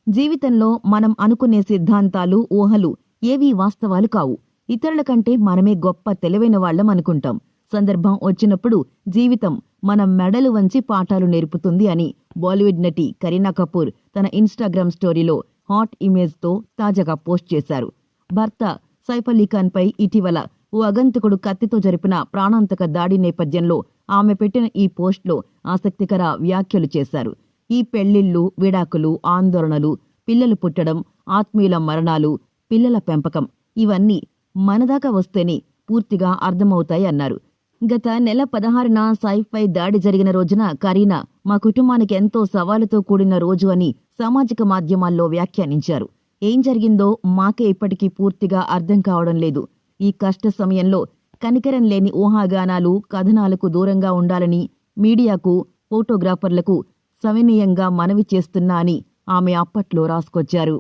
జీవితంలో మనం అనుకునే సిద్ధాంతాలు, ఊహలు ఏవీ వాస్తవాలు కావు. ఇతరుల కంటే మనమే గొప్ప తెలివైన వాళ్ళం అనుకుంటాం. సందర్భం వచ్చినప్పుడు జీవితం మన మెడలు వంచి పాఠాలు నేర్పుతుంది అని బాలీవుడ్ నటి కరీనా కపూర్ తన ఇన్‌స్టాగ్రామ్ స్టోరీలో హాట్ ఇమేజ్‌తో తాజాగా పోస్ట్ చేశారు. భర్త సైఫ్ అలీ ఖాన్‌పై ఇటీవల ఓ అగంతకుడు కత్తితో జరిపిన ప్రాణాంతక దాడి నేపథ్యంలో ఆమె పెట్టిన ఈ పోస్టులో ఆసక్తికర వ్యాఖ్యలు చేశారు. ఈ పెళ్లిళ్లు, విడాకులు, ఆందోళనలు, పిల్లలు పుట్టడం, ఆత్మీయుల మరణాలు, పిల్లల పెంపకం ఇవన్నీ మనదాకా వస్తేనే పూర్తిగా అర్థమవుతాయి అన్నారు. గత నెల 16న సైఫ్పై దాడి జరిగిన రోజున కరీనా మా కుటుంబానికి ఎంతో సవాలుతో కూడిన రోజు అని సామాజిక మాధ్యమాల్లో వ్యాఖ్యానించారు. ఏం జరిగిందో మాకే ఇప్పటికీ పూర్తిగా అర్థం కావడం లేదు. ఈ కష్ట సమయంలో కనికరం లేని ఊహాగానాలు, కథనాలకు దూరంగా ఉండాలని మీడియాకు, ఫోటోగ్రాఫర్లకు సవినయంగా మనవి చేస్తున్నా అని ఆమె అప్పట్లో రాసుకొచ్చారు.